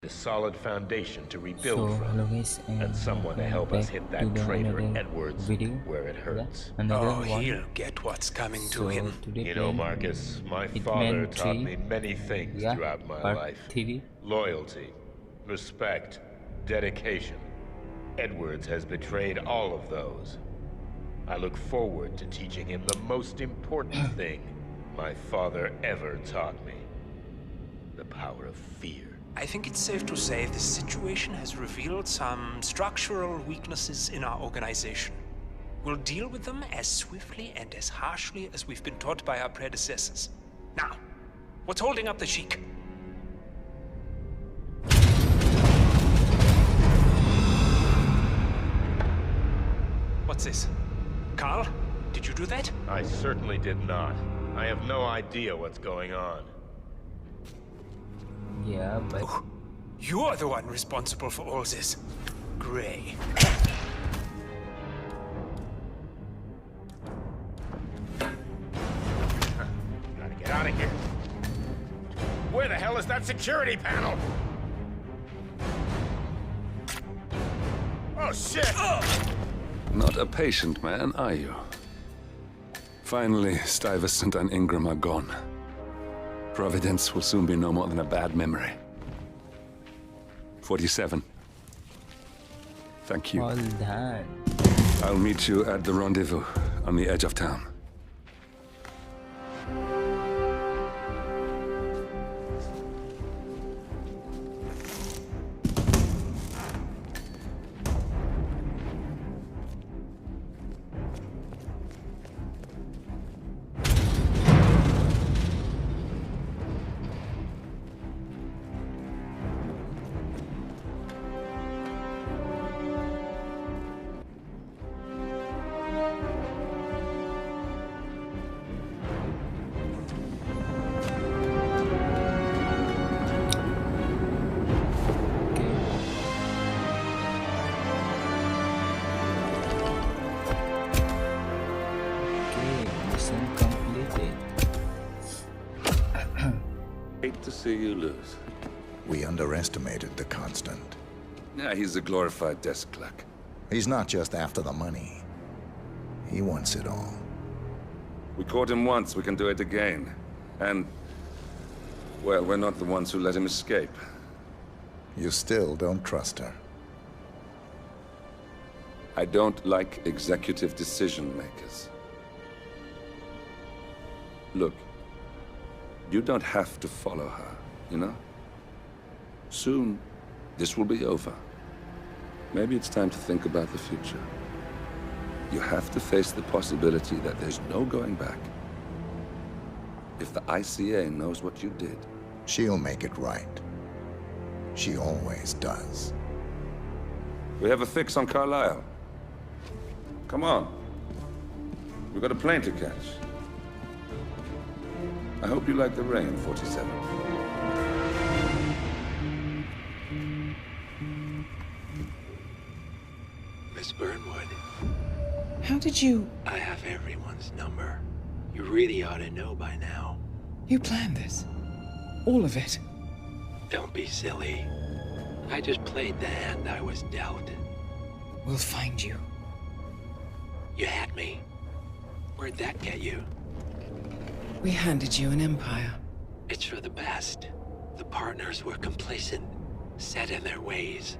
A solid foundation to rebuild So hello from, guys, and someone to help back us hit to that the traitor another Edwards video. where it Yeah, hurts. another Oh, one. he'll get what's coming to So him. today You know, playing Marcus, my father Hitman taught 3. me many things Yeah, throughout my part life. 3. Loyalty, respect, dedication. Edwards has betrayed all of those. I look forward to teaching him the most important thing my father ever taught me. The power of fear. I think it's safe to say this situation has revealed some structural weaknesses in our organization. We'll deal with them as swiftly and as harshly as we've been taught by our predecessors. Now, what's holding up the Sheik? What's this? Carl, did you do that? I certainly did not. I have no idea what's going on. Yeah, but You're the one responsible for all this. Gray. Gotta get out of here. Where the hell is that security panel? Oh, shit! Not a patient man, are you? Finally, Stuyvesant and Ingram are gone. Providence will soon be no more than a bad memory. 47. Thank you. all that. I'll meet you at the rendezvous on the edge of town. Okay, mission completed. Hate to see you lose. We underestimated the Constant. Yeah, he's a glorified desk clerk. He's not just after the money. He wants it all. We caught him once, we can do it again. And, well, we're not the ones who let him escape. You still don't trust her. I don't like executive decision makers. Look, you don't have to follow her, you know? Soon, this will be over. Maybe it's time to think about the future. You have to face the possibility that there's no going back. If the ICA knows what you did, She'll make it right. She always does. we have a fix on Carlisle. Come on. We've got a plane to catch. I hope you like the rain, 47. Miss Burnwood, How did you... I have everyone's number. You really ought to know by now. you planned this? All of it? Don't be silly. I just played the hand I was dealt. We'll find you. You had me. Where'd that get you? We handed you an empire. It's for the best. The partners were complacent, set in their ways.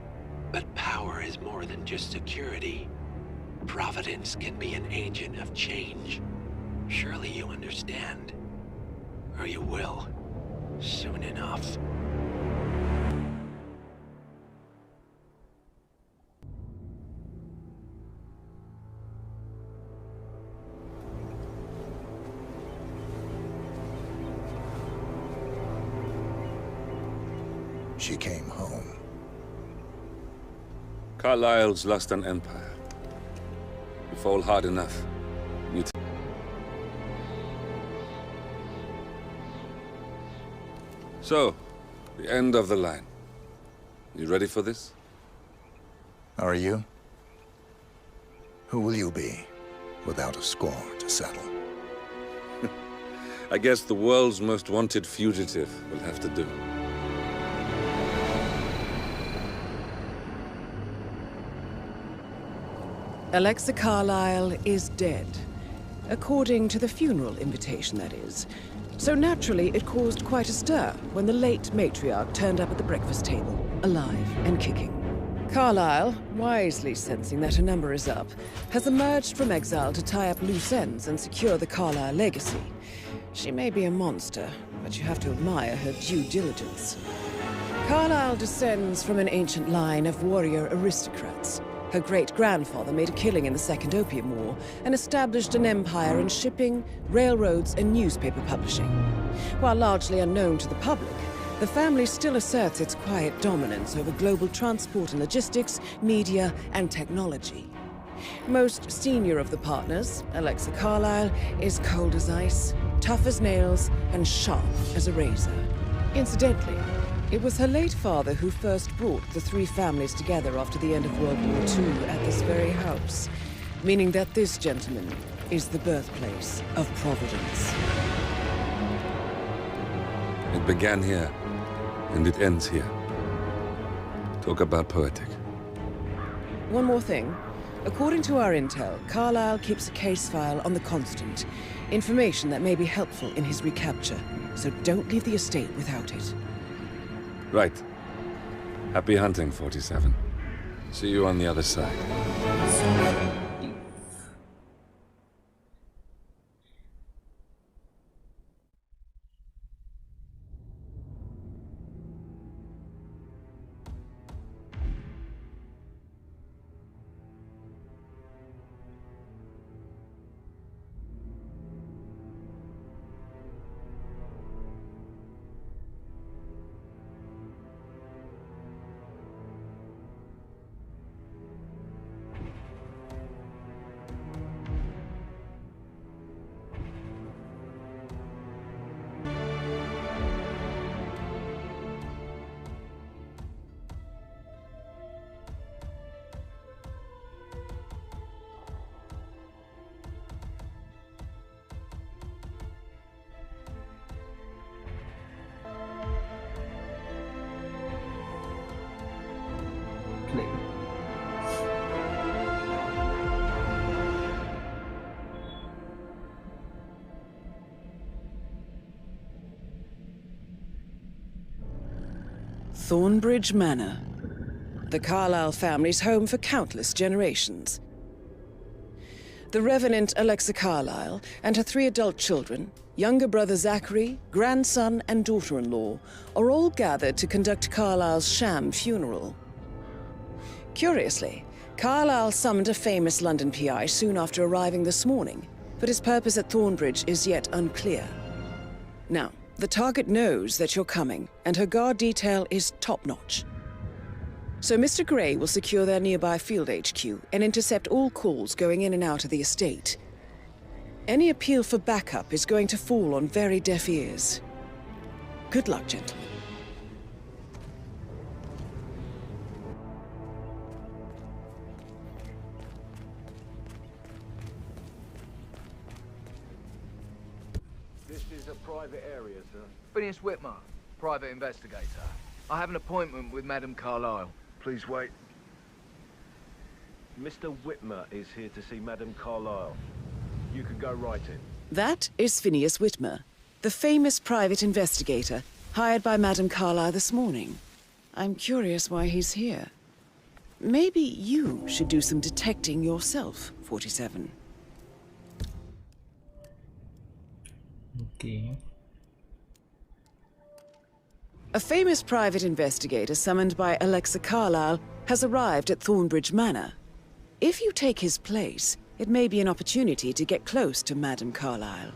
But power is more than just security. Providence can be an agent of change. Surely you understand. Or you will. Soon enough. She came home. Carlisle's lost an empire. You fall hard enough. You So, the end of the line. You ready for this? Are you? Who will you be, without a score to settle? I guess the world's most wanted fugitive will have to do. Alexa Carlyle is dead. According to the funeral invitation, that is. So naturally, it caused quite a stir when the late matriarch turned up at the breakfast table, alive and kicking. Carlyle, wisely sensing that her number is up, has emerged from exile to tie up loose ends and secure the Carlyle legacy. She may be a monster, but you have to admire her due diligence. Carlyle descends from an ancient line of warrior aristocrats. Her great-grandfather made a killing in the Second Opium War and established an empire in shipping, railroads, and newspaper publishing. While largely unknown to the public, the family still asserts its quiet dominance over global transport and logistics, media, and technology. Most senior of the partners, Alexa Carlyle, is cold as ice, tough as nails, and sharp as a razor. Incidentally, it was her late father who first brought the three families together after the end of World War II at this very house, meaning that this gentleman is the birthplace of Providence. It began here, and it ends here. Talk about poetic. One more thing. According to our intel, Carlyle keeps a case file on the Constant. Information that may be helpful in his recapture, so don't leave the estate without it. Right. Happy hunting, 47. See you on the other side. Play. Thornbridge Manor. The Carlyle family's home for countless generations. The Revenant Alexa Carlyle and her 3 adult children, younger brother Zachary, grandson, and daughter-in-law, are all gathered to conduct Carlyle's sham funeral. Curiously, Carlyle summoned a famous London PI soon after arriving this morning, but his purpose at Thornbridge is yet unclear. Now, the target knows that you're coming, and her guard detail is top-notch. So Mr. Gray will secure their nearby field HQ and intercept all calls going in and out of the estate. Any appeal for backup is going to fall on very deaf ears. Good luck, gentlemen. This is a private area, sir. Phineas Whitmer, private investigator. I have an appointment with Madame Carlyle. Please wait. Mr. Whitmer is here to see Madame Carlyle. You can go right in. That is Phineas Whitmer, the famous private investigator hired by Madame Carlyle this morning. I'm curious why he's here. Maybe you should do some detecting yourself, 47. Okay. A famous private investigator summoned by Alexa Carlyle has arrived at Thornbridge Manor. If you take his place, it may be an opportunity to get close to Madame Carlyle.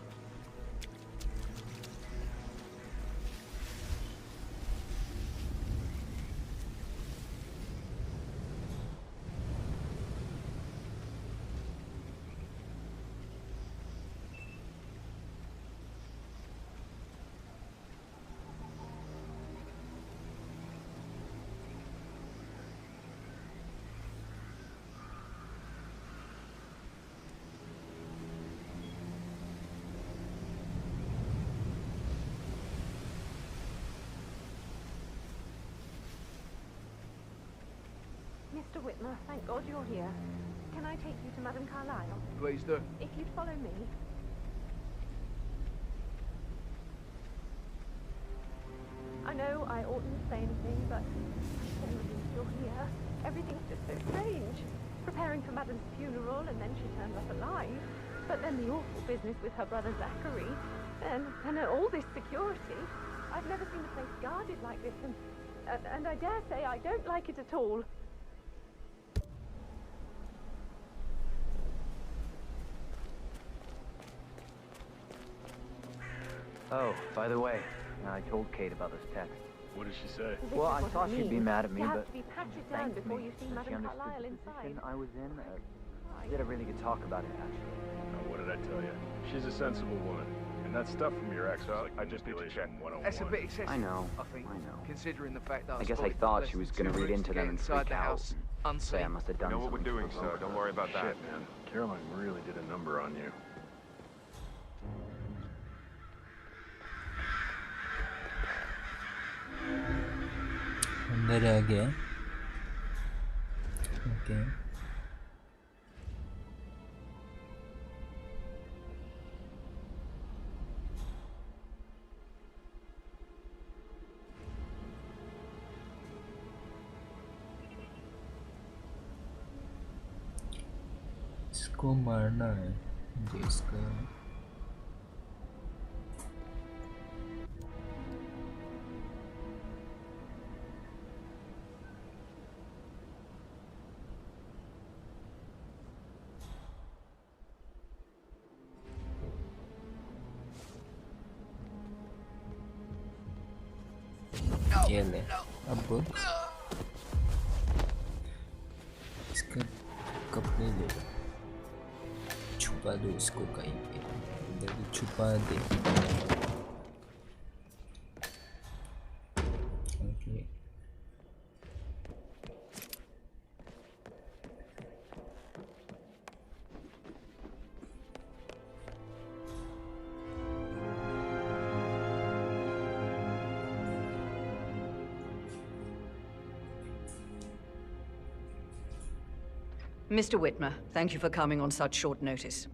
Mr. Whitmer, thank God you're here. Can I take you to Madame Carlyle? Please do. If you'd follow me. I know I oughtn't say anything, but I'm so relieved you're here. Everything's just so strange. Preparing for Madame's funeral, and then she turns up alive. But then the awful business with her brother Zachary, and all this security. I've never seen the place guarded like this, and I dare say I don't like it at all. Oh, by the way, I told Kate about this text. What did she say? Well, I thought she'd be mad at me, You have but to be patted she down thanked before me. you see She Madame understood Carlyle the inside. position I was in. We had a really good talk about it, actually. Now, what did I tell you? She's a sensible woman. And that stuff from your ex was like I just need to check 101. That's a bit excessive. I know. I think. I know. Considering the fact that I guess I spotted thought less she was than going to 2 read routes into to them get and inside freak the out. house And say I must have done You know what we're something doing, to so provoke don't her. worry about that. Shit, man. Caroline really did a number on you. अंदर आ गया okay इसको मारना है जिसका ये ले अब इसका कपड़े ले लो छुपा दो इसको कहीं पे इधर ही छुपा दे okay Mr. Whitmer, thank you for coming on such short notice.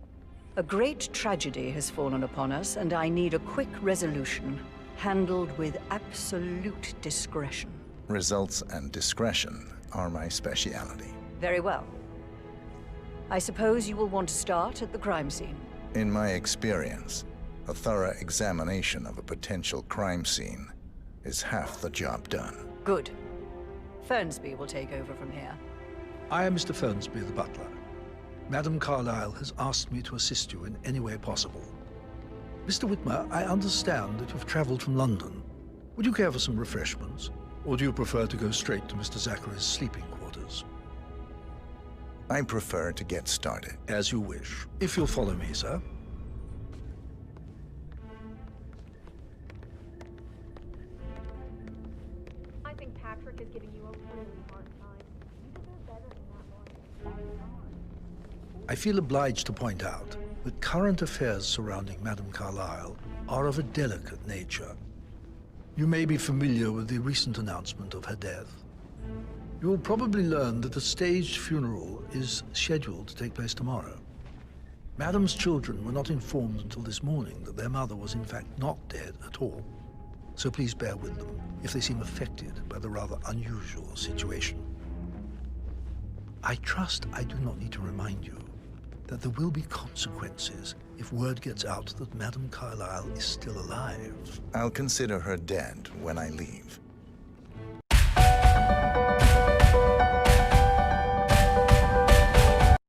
A great tragedy has fallen upon us, and I need a quick resolution, handled with absolute discretion. Results and discretion are my speciality. Very well. I suppose you will want to start at the crime scene. In my experience, a thorough examination of a potential crime scene is half the job done. Good. Fernsby will take over from here. I am Mr. Fernsby, the butler. Madame Carlyle has asked me to assist you in any way possible. Mr. Whitmer, I understand that you've traveled from London. Would you care for some refreshments? Or do you prefer to go straight to Mr. Zachary's sleeping quarters? I prefer to get started. As you wish. If you'll follow me, sir. I think Patrick is giving you a really hard time. You deserve better than that, Lauren. I feel obliged to point out that current affairs surrounding Madame Carlyle are of a delicate nature. You may be familiar with the recent announcement of her death. You will probably learn that a staged funeral is scheduled to take place tomorrow. Madame's children were not informed until this morning that their mother was in fact not dead at all. So please bear with them if they seem affected by the rather unusual situation. I trust I do not need to remind you that there will be consequences if word gets out that Madame Carlyle is still alive. I'll consider her dead when I leave.